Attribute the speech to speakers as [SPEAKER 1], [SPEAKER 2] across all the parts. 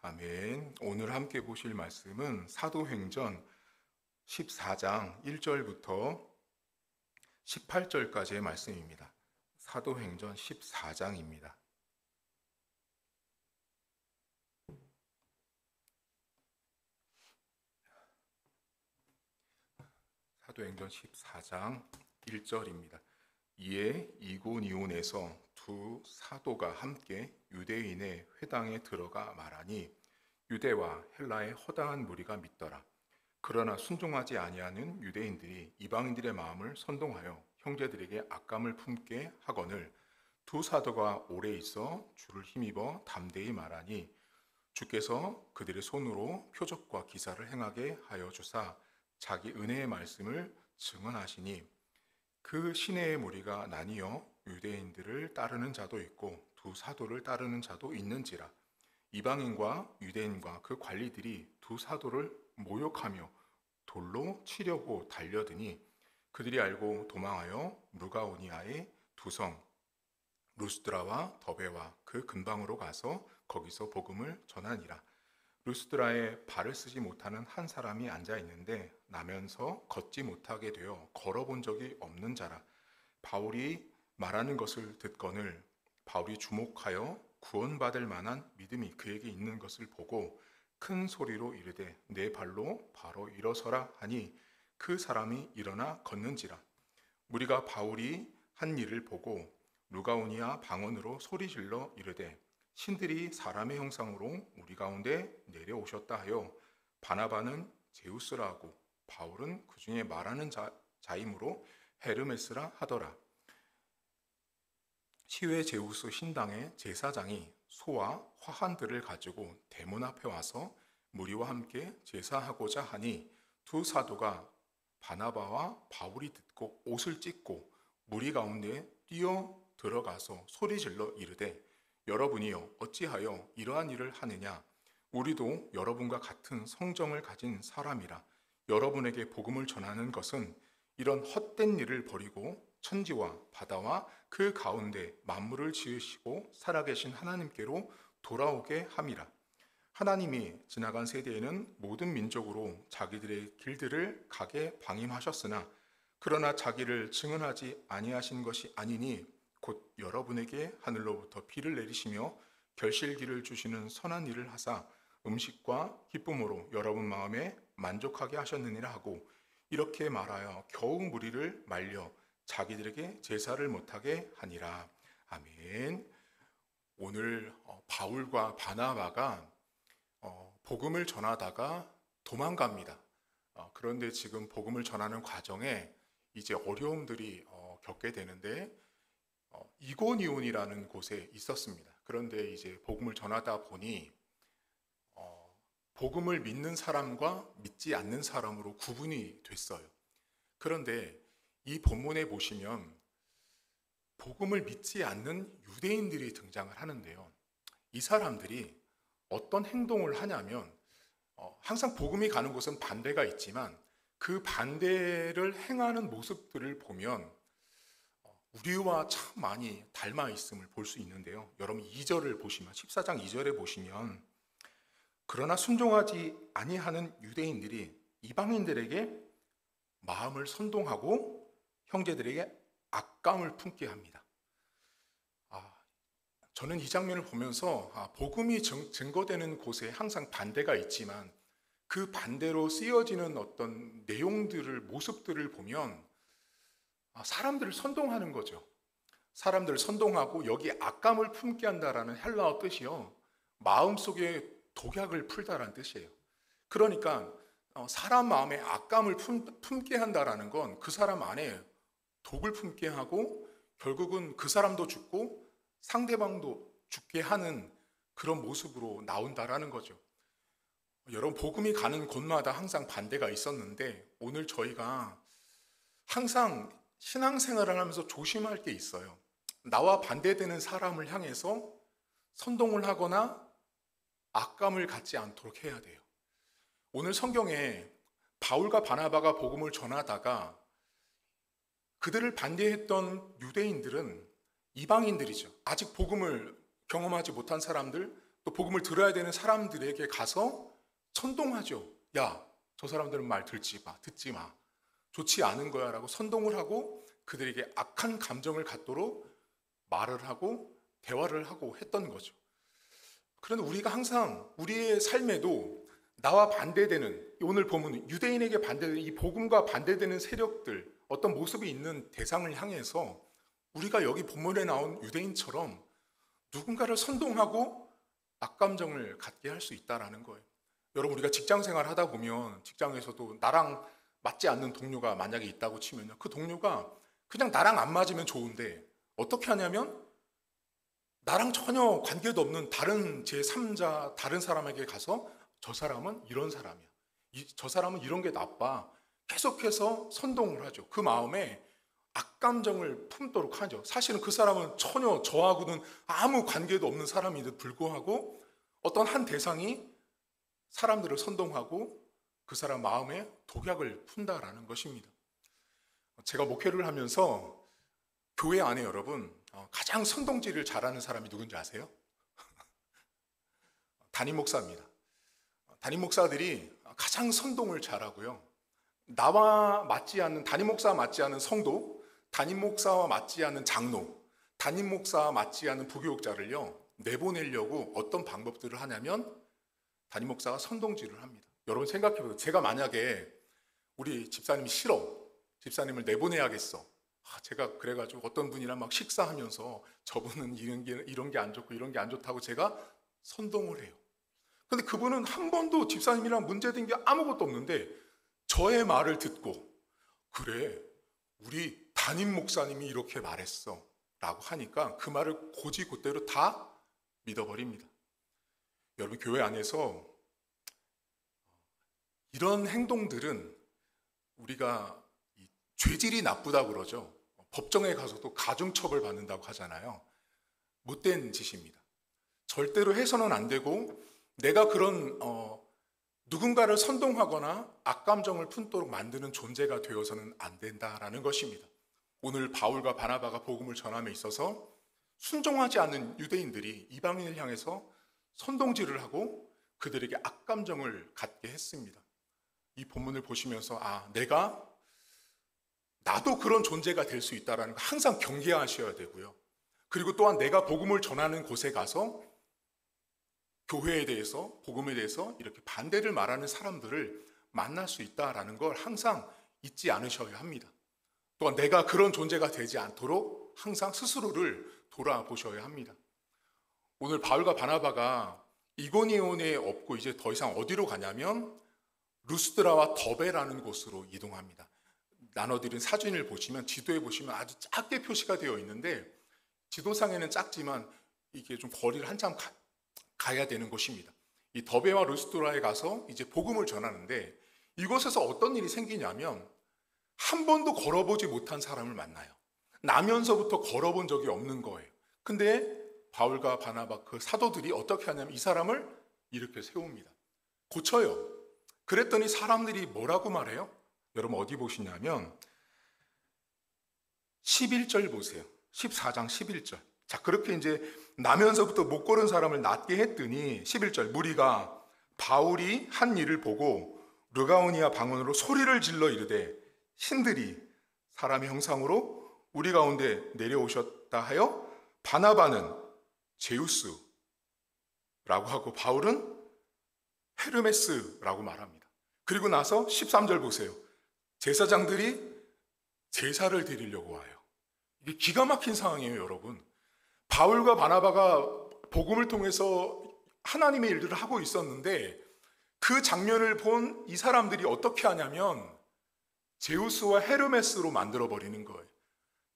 [SPEAKER 1] 아멘. 오늘 함께 보실 말씀은 사도행전 14장 1절부터 18절까지의 말씀입니다. 사도행전 14장입니다. 사도행전 14장 1절입니다. 이에 이고니온에서 두 사도가 함께 유대인의 회당에 들어가 말하니 유대와 헬라의 허다한 무리가 믿더라. 그러나 순종하지 아니하는 유대인들이 이방인들의 마음을 선동하여 형제들에게 악감을 품게 하거늘 두 사도가 오래 있어 주를 힘입어 담대히 말하니 주께서 그들의 손으로 표적과 기사를 행하게 하여 주사 자기 은혜의 말씀을 증언하시니 그 시내의 무리가 나뉘어 유대인들을 따르는 자도 있고 두 사도를 따르는 자도 있는지라. 이방인과 유대인과 그 관리들이 두 사도를 모욕하며 돌로 치려고 달려드니 그들이 알고 도망하여 무가오니아의 두 성 루스드라와 더베와 그 근방으로 가서 거기서 복음을 전하니라. 루스드라에 발을 쓰지 못하는 한 사람이 앉아 있는데 나면서 걷지 못하게 되어 걸어본 적이 없는 자라. 바울이 말하는 것을 듣거늘 바울이 주목하여 구원받을 만한 믿음이 그에게 있는 것을 보고 큰 소리로 이르되 내 발로 바로 일어서라 하니 그 사람이 일어나 걷는지라. 무리가 바울이 한 일을 보고 루가오니아 방언으로 소리질러 이르되 신들이 사람의 형상으로 우리 가운데 내려오셨다 하여 바나바는 제우스라 하고 바울은 그 중에 말하는 자이므로 헤르메스라 하더라. 시외 제우스 신당의 제사장이 소와 화환들을 가지고 대문 앞에 와서 무리와 함께 제사하고자 하니 두 사도가 바나바와 바울이 듣고 옷을 찢고 무리 가운데 뛰어 들어가서 소리질러 이르되 여러분이여 어찌하여 이러한 일을 하느냐. 우리도 여러분과 같은 성정을 가진 사람이라. 여러분에게 복음을 전하는 것은 이런 헛된 일을 버리고 천지와 바다와 그 가운데 만물을 지으시고 살아계신 하나님께로 돌아오게 함이라. 하나님이 지나간 세대에는 모든 민족으로 자기들의 길들을 가게 방임하셨으나 그러나 자기를 증언하지 아니하신 것이 아니니 곧 여러분에게 하늘로부터 비를 내리시며 결실기를 주시는 선한 일을 하사 음식과 기쁨으로 여러분 마음에 만족하게 하셨느니라 하고 이렇게 말하여 겨우 무리를 말려 자기들에게 제사를 못하게 하니라. 아멘. 오늘 바울과 바나바가 복음을 전하다가 도망갑니다. 그런데 지금 복음을 전하는 과정에 이제 어려움들이 겪게 되는데 이고니온이라는 곳에 있었습니다. 그런데 이제 복음을 전하다 보니 복음을 믿는 사람과 믿지 않는 사람으로 구분이 됐어요. 그런데 이 본문에 보시면 복음을 믿지 않는 유대인들이 등장을 하는데요. 이 사람들이 어떤 행동을 하냐면 항상 복음이 가는 곳은 반대가 있지만 그 반대를 행하는 모습들을 보면 우리와 참 많이 닮아 있음을 볼 수 있는데요. 여러분 2절을 보시면 14장 2절에 보시면 그러나 순종하지 아니하는 유대인들이 이방인들에게 마음을 선동하고 형제들에게 악감을 품게 합니다. 저는 이 장면을 보면서 복음이 증거되는 곳에 항상 반대가 있지만 그 반대로 쓰여지는 어떤 내용들을 모습들을 보면 사람들을 선동하는 거죠. 사람들을 선동하고 여기 악감을 품게 한다라는 헬라어 뜻이요. 마음속에 독약을 풀다라는 뜻이에요. 그러니까 사람 마음에 악감을 품게 한다라는 건 그 사람 안에 독을 품게 하고 결국은 그 사람도 죽고 상대방도 죽게 하는 그런 모습으로 나온다라는 거죠. 여러분 복음이 가는 곳마다 항상 반대가 있었는데 오늘 저희가 항상 신앙생활을 하면서 조심할 게 있어요. 나와 반대되는 사람을 향해서 선동을 하거나 악감을 갖지 않도록 해야 돼요. 오늘 성경에 바울과 바나바가 복음을 전하다가 그들을 반대했던 유대인들은 이방인들이죠. 아직 복음을 경험하지 못한 사람들, 또 복음을 들어야 되는 사람들에게 가서 선동하죠. 야, 저 사람들은 말 듣지 마. 좋지 않은 거야 라고 선동을 하고 그들에게 악한 감정을 갖도록 말을 하고 대화를 하고 했던 거죠. 그런데 우리가 항상 우리의 삶에도 나와 반대되는, 오늘 보면 유대인에게 반대되는 이 복음과 반대되는 세력들, 어떤 모습이 있는 대상을 향해서 우리가 여기 본문에 나온 유대인처럼 누군가를 선동하고 악감정을 갖게 할 수 있다는 거예요. 여러분, 우리가 직장 생활 하다 보면 직장에서도 나랑 맞지 않는 동료가 만약에 있다고 치면요, 그 동료가 그냥 나랑 안 맞으면 좋은데 어떻게 하냐면 나랑 전혀 관계도 없는 다른 제3자, 다른 사람에게 가서 저 사람은 이런 사람이야, 저 사람은 이런 게 나빠, 계속해서 선동을 하죠. 그 마음에 악감정을 품도록 하죠. 사실은 그 사람은 전혀 저하고는 아무 관계도 없는 사람인데도 불구하고 어떤 한 대상이 사람들을 선동하고 그 사람 마음에 독약을 푼다라는 것입니다. 제가 목회를 하면서 교회 안에 여러분 가장 선동질을 잘하는 사람이 누군지 아세요? 담임 목사입니다. 담임 목사들이 가장 선동을 잘하고요. 나와 맞지 않는, 담임 목사와 맞지 않는 성도, 담임 목사와 맞지 않는 장로, 담임 목사와 맞지 않는 부교육자를요 내보내려고 어떤 방법들을 하냐면 담임 목사가 선동질을 합니다. 여러분 생각해보세요. 제가 만약에 우리 집사님이 싫어, 집사님을 내보내야겠어. 제가 그래가지고 어떤 분이랑 막 식사하면서 저분은 이런 게 안 좋고 이런 게 안 좋다고 제가 선동을 해요. 근데 그분은 한 번도 집사님이랑 문제된 게 아무것도 없는데 저의 말을 듣고 그래, 우리 담임 목사님이 이렇게 말했어 라고 하니까 그 말을 곧이곧대로 다 믿어버립니다. 여러분, 교회 안에서 이런 행동들은 우리가 죄질이 나쁘다고 그러죠. 법정에 가서도 가중처벌 받는다고 하잖아요. 못된 짓입니다. 절대로 해서는 안 되고 내가 그런 누군가를 선동하거나 악감정을 품도록 만드는 존재가 되어서는 안 된다라는 것입니다. 오늘 바울과 바나바가 복음을 전함에 있어서 순종하지 않는 유대인들이 이방인을 향해서 선동질을 하고 그들에게 악감정을 갖게 했습니다. 이 본문을 보시면서 나도 그런 존재가 될 수 있다는 거 항상 경계하셔야 되고요. 그리고 또한 내가 복음을 전하는 곳에 가서 교회에 대해서, 복음에 대해서 이렇게 반대를 말하는 사람들을 만날 수 있다는 걸 항상 잊지 않으셔야 합니다. 또한 내가 그런 존재가 되지 않도록 항상 스스로를 돌아보셔야 합니다. 오늘 바울과 바나바가 이고니온에 없고 이제 더 이상 어디로 가냐면 루스드라와 더베라는 곳으로 이동합니다. 나눠드린 사진을 보시면, 지도에 보시면 아주 작게 표시가 되어 있는데 지도상에는 작지만 이게 좀 거리를 한참 가야 되는 곳입니다. 이 더베와 루스드라에 가서 이제 복음을 전하는데 이곳에서 어떤 일이 생기냐면 한 번도 걸어보지 못한 사람을 만나요. 나면서부터 걸어본 적이 없는 거예요. 근데 바울과 바나바 그 사도들이 어떻게 하냐면 이 사람을 이렇게 세웁니다. 고쳐요. 그랬더니 사람들이 뭐라고 말해요? 여러분 어디 보시냐면 11절 보세요. 14장 11절. 자, 그렇게 이제 나면서부터 못 걸은 사람을 낫게 했더니 11절, 무리가 바울이 한 일을 보고 르가오니아 방언으로 소리를 질러 이르되 신들이 사람의 형상으로 우리 가운데 내려오셨다 하여 바나바는 제우스라고 하고 바울은 헤르메스라고 말합니다. 그리고 나서 13절 보세요. 제사장들이 제사를 드리려고 와요. 이게 기가 막힌 상황이에요, 여러분. 바울과 바나바가 복음을 통해서 하나님의 일들을 하고 있었는데 그 장면을 본 이 사람들이 어떻게 하냐면 제우스와 헤르메스로 만들어버리는 거예요.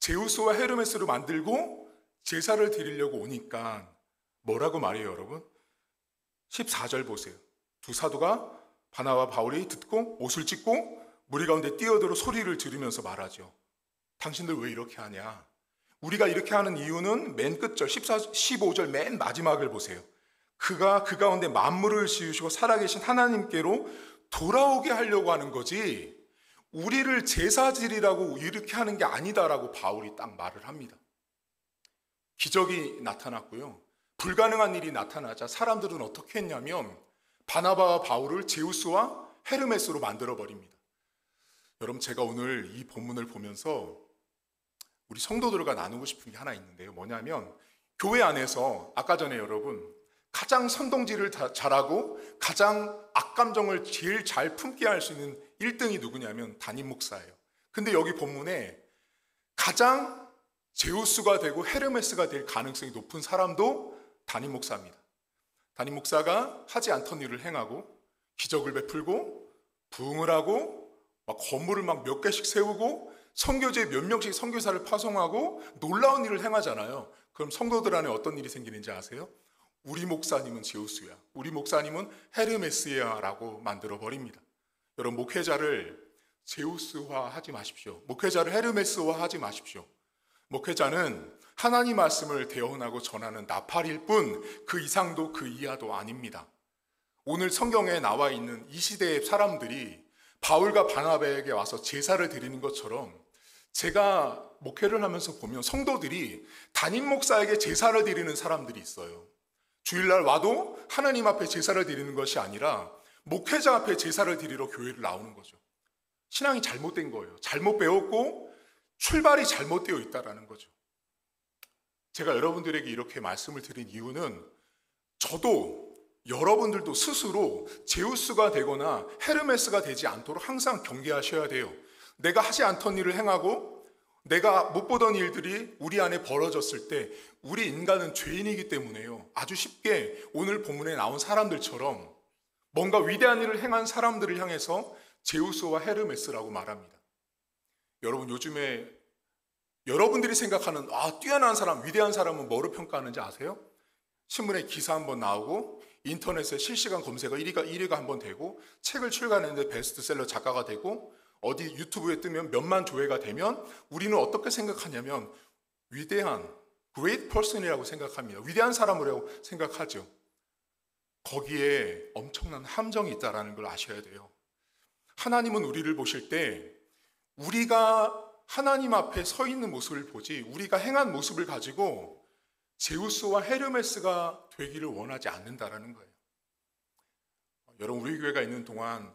[SPEAKER 1] 제우스와 헤르메스로 만들고 제사를 드리려고 오니까 뭐라고 말해요, 여러분? 14절 보세요. 두 사도가 바나바와 바울이 듣고 옷을 찢고 무리 가운데 뛰어들어 소리를 지르면서 말하죠. 당신들 왜 이렇게 하냐? 우리가 이렇게 하는 이유는 맨 끝절 15절 맨 마지막을 보세요. 그가 그 가운데 만물을 지으시고 살아계신 하나님께로 돌아오게 하려고 하는 거지 우리를 제사지리라고 이렇게 하는 게 아니다라고 바울이 딱 말을 합니다. 기적이 나타났고요. 불가능한 일이 나타나자 사람들은 어떻게 했냐면 바나바와 바울을 제우스와 헤르메스로 만들어 버립니다. 여러분, 제가 오늘 이 본문을 보면서 우리 성도들과 나누고 싶은 게 하나 있는데요. 뭐냐면 교회 안에서 아까 전에 여러분 가장 선동질을 잘하고 가장 악감정을 제일 잘 품게 할 수 있는 1등이 누구냐면 담임 목사예요. 근데 여기 본문에 가장 제우스가 되고 헤르메스가 될 가능성이 높은 사람도 담임 목사입니다. 담임 목사가 하지 않던 일을 행하고 기적을 베풀고 부흥을 하고 막 건물을 막 몇 개씩 세우고 선교지에 몇 명씩 선교사를 파송하고 놀라운 일을 행하잖아요. 그럼 성도들 안에 어떤 일이 생기는지 아세요? 우리 목사님은 제우스야, 우리 목사님은 헤르메스야 라고 만들어 버립니다. 여러분, 목회자를 제우스화 하지 마십시오. 목회자를 헤르메스화 하지 마십시오. 목회자는 하나님 말씀을 대언하고 전하는 나팔일 뿐 그 이상도 그 이하도 아닙니다. 오늘 성경에 나와 있는 이 시대의 사람들이 바울과 바나바에게 와서 제사를 드리는 것처럼 제가 목회를 하면서 보면 성도들이 담임 목사에게 제사를 드리는 사람들이 있어요. 주일날 와도 하나님 앞에 제사를 드리는 것이 아니라 목회자 앞에 제사를 드리러 교회를 나오는 거죠. 신앙이 잘못된 거예요. 잘못 배웠고 출발이 잘못되어 있다는 거죠. 제가 여러분들에게 이렇게 말씀을 드린 이유는 저도 여러분들도 스스로 제우스가 되거나 헤르메스가 되지 않도록 항상 경계하셔야 돼요. 내가 하지 않던 일을 행하고 내가 못 보던 일들이 우리 안에 벌어졌을 때 우리 인간은 죄인이기 때문에요. 아주 쉽게 오늘 본문에 나온 사람들처럼 뭔가 위대한 일을 행한 사람들을 향해서 제우스와 헤르메스라고 말합니다. 여러분, 요즘에 여러분들이 생각하는 뛰어난 사람, 위대한 사람은 뭐로 평가하는지 아세요? 신문에 기사 한번 나오고 인터넷에 실시간 검색어 1위가 한번 되고 책을 출간했는데 베스트셀러 작가가 되고 어디 유튜브에 뜨면 몇만 조회가 되면 우리는 어떻게 생각하냐면 위대한 great person이라고 생각합니다. 위대한 사람이라고 생각하죠. 거기에 엄청난 함정이 있다는 걸 아셔야 돼요. 하나님은 우리를 보실 때 우리가 하나님 앞에 서 있는 모습을 보지 우리가 행한 모습을 가지고 제우스와 헤르메스가 되기를 원하지 않는다라는 거예요. 여러분, 우리 교회가 있는 동안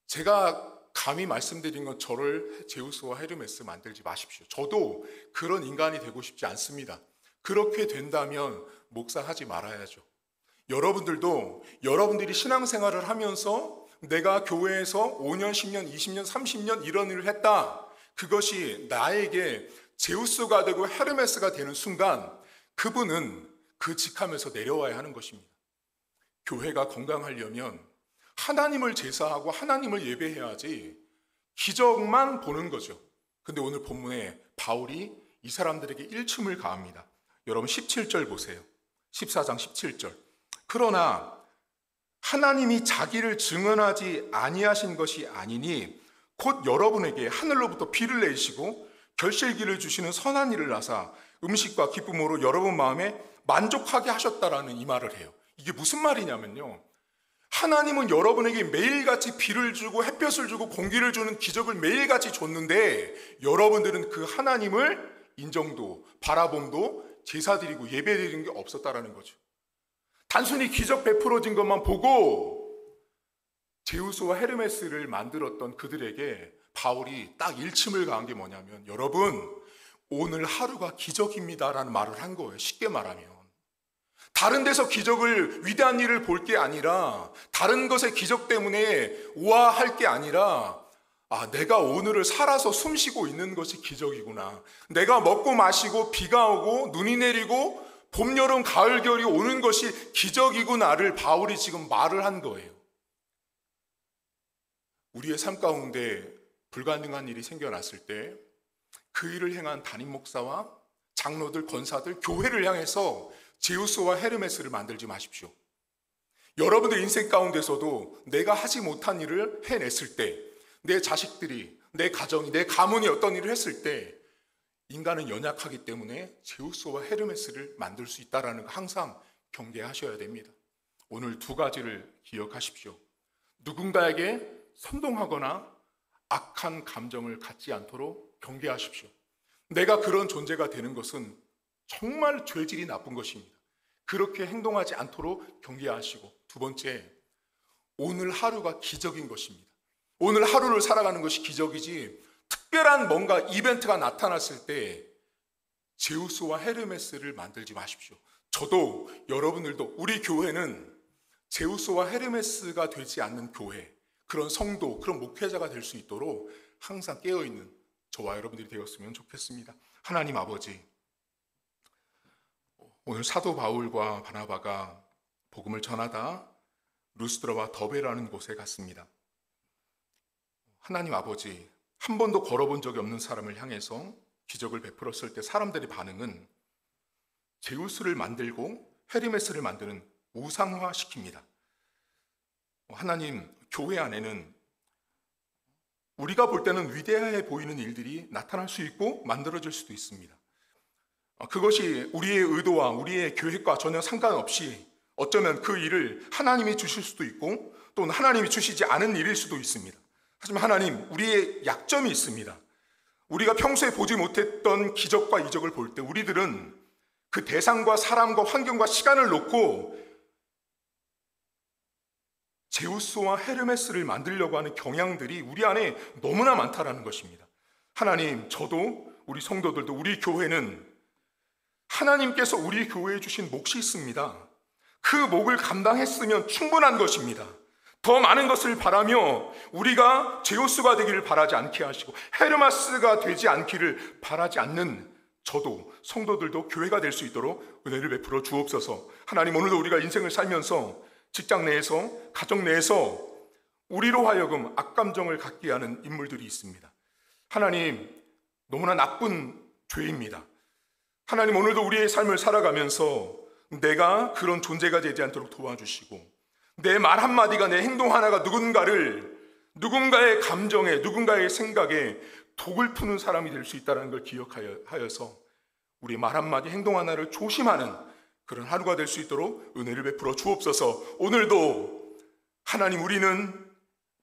[SPEAKER 1] 제가 감히 말씀드린 건 저를 제우스와 헤르메스 만들지 마십시오. 저도 그런 인간이 되고 싶지 않습니다. 그렇게 된다면 목사하지 말아야죠. 여러분들도 여러분들이 신앙생활을 하면서 내가 교회에서 5년, 10년, 20년, 30년 이런 일을 했다. 그것이 나에게 제우스가 되고 헤르메스가 되는 순간 그분은 그 직함에서 내려와야 하는 것입니다. 교회가 건강하려면 하나님을 제사하고 하나님을 예배해야지 기적만 보는 거죠. 근데 오늘 본문에 바울이 이 사람들에게 일침을 가합니다. 여러분 17절 보세요. 14장 17절. 그러나 하나님이 자기를 증언하지 아니하신 것이 아니니 곧 여러분에게 하늘로부터 비를 내리시고 결실기를 주시는 선한 일을 하사 음식과 기쁨으로 여러분 마음에 만족하게 하셨다라는 이 말을 해요. 이게 무슨 말이냐면요, 하나님은 여러분에게 매일같이 비를 주고 햇볕을 주고 공기를 주는 기적을 매일같이 줬는데 여러분들은 그 하나님을 인정도 바라봄도 제사 드리고 예배 드리는 게 없었다라는 거죠. 단순히 기적 베풀어진 것만 보고 제우스와 헤르메스를 만들었던 그들에게 바울이 딱 일침을 가한 게 뭐냐면 여러분, 오늘 하루가 기적입니다라는 말을 한 거예요. 쉽게 말하면 다른 데서 기적을 위대한 일을 볼 게 아니라 다른 것의 기적 때문에 우아할 게 아니라 내가 오늘을 살아서 숨쉬고 있는 것이 기적이구나. 내가 먹고 마시고 비가 오고 눈이 내리고 봄, 여름, 가을, 겨울이 오는 것이 기적이구나를 바울이 지금 말을 한 거예요. 우리의 삶 가운데 불가능한 일이 생겨났을 때 그 일을 행한 담임 목사와 장로들, 권사들, 교회를 향해서 제우스와 헤르메스를 만들지 마십시오. 여러분들 인생 가운데서도 내가 하지 못한 일을 해냈을 때, 내 자식들이, 내 가정이, 내 가문이 어떤 일을 했을 때 인간은 연약하기 때문에 제우스와 헤르메스를 만들 수 있다는 거 항상 경계하셔야 됩니다. 오늘 두 가지를 기억하십시오. 누군가에게 선동하거나 악한 감정을 갖지 않도록 경계하십시오. 내가 그런 존재가 되는 것은 정말 죄질이 나쁜 것입니다. 그렇게 행동하지 않도록 경계하시고, 두 번째, 오늘 하루가 기적인 것입니다. 오늘 하루를 살아가는 것이 기적이지, 특별한 뭔가 이벤트가 나타났을 때 제우스와 헤르메스를 만들지 마십시오. 저도 여러분들도 우리 교회는 제우스와 헤르메스가 되지 않는 교회, 그런 성도, 그런 목회자가 될 수 있도록 항상 깨어있는 저와 여러분들이 되었으면 좋겠습니다. 하나님 아버지, 오늘 사도 바울과 바나바가 복음을 전하다 루스드라와 더베라는 곳에 갔습니다. 하나님 아버지, 한 번도 걸어본 적이 없는 사람을 향해서 기적을 베풀었을 때 사람들의 반응은 제우스를 만들고 헤르메스를 만드는 우상화시킵니다. 하나님, 교회 안에는 우리가 볼 때는 위대해 보이는 일들이 나타날 수 있고 만들어질 수도 있습니다. 그것이 우리의 의도와 우리의 계획과 전혀 상관없이 어쩌면 그 일을 하나님이 주실 수도 있고 또는 하나님이 주시지 않은 일일 수도 있습니다. 하지만 하나님, 우리의 약점이 있습니다. 우리가 평소에 보지 못했던 기적과 이적을 볼 때 우리들은 그 대상과 사람과 환경과 시간을 놓고 제우스와 헤르메스를 만들려고 하는 경향들이 우리 안에 너무나 많다라는 것입니다. 하나님, 저도 우리 성도들도 우리 교회는 하나님께서 우리 교회에 주신 몫이 있습니다. 그 몫을 감당했으면 충분한 것입니다. 더 많은 것을 바라며 우리가 제우스가 되기를 바라지 않게 하시고 헤르메스가 되지 않기를 바라지 않는 저도 성도들도 교회가 될 수 있도록 은혜를 베풀어 주옵소서. 하나님, 오늘도 우리가 인생을 살면서 직장 내에서, 가정 내에서 우리로 하여금 악감정을 갖게 하는 인물들이 있습니다. 하나님, 너무나 나쁜 죄입니다. 하나님, 오늘도 우리의 삶을 살아가면서 내가 그런 존재가 되지 않도록 도와주시고 내 말 한마디가, 내 행동 하나가 누군가의 감정에, 누군가의 생각에 독을 푸는 사람이 될 수 있다는 걸 기억하여서 우리 말 한마디, 행동 하나를 조심하는 그런 하루가 될 수 있도록 은혜를 베풀어 주옵소서. 오늘도 하나님, 우리는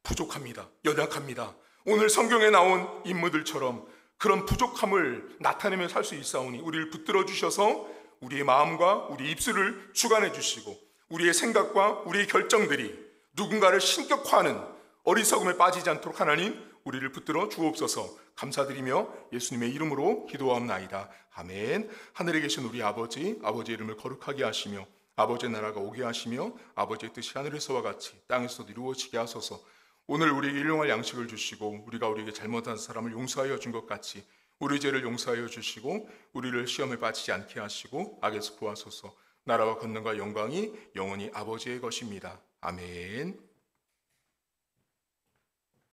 [SPEAKER 1] 부족합니다. 연약합니다. 오늘 성경에 나온 인물들처럼 그런 부족함을 나타내며 살 수 있사오니 우리를 붙들어 주셔서 우리의 마음과 우리 입술을 주관해 주시고 우리의 생각과 우리의 결정들이 누군가를 신격화하는 어리석음에 빠지지 않도록 하나님, 우리를 붙들어 주옵소서. 감사드리며 예수님의 이름으로 기도하옵나이다. 아멘. 하늘에 계신 우리 아버지, 아버지의 이름을 거룩하게 하시며 아버지의 나라가 오게 하시며 아버지의 뜻이 하늘에서와 같이 땅에서도 이루어지게 하소서. 오늘 우리에게 일용할 양식을 주시고 우리가 우리에게 잘못한 사람을 용서하여 준 것 같이 우리 죄를 용서하여 주시고 우리를 시험에 빠지지 않게 하시고 악에서 구하소서. 나라와 권능과 영광이 영원히 아버지의 것입니다. 아멘.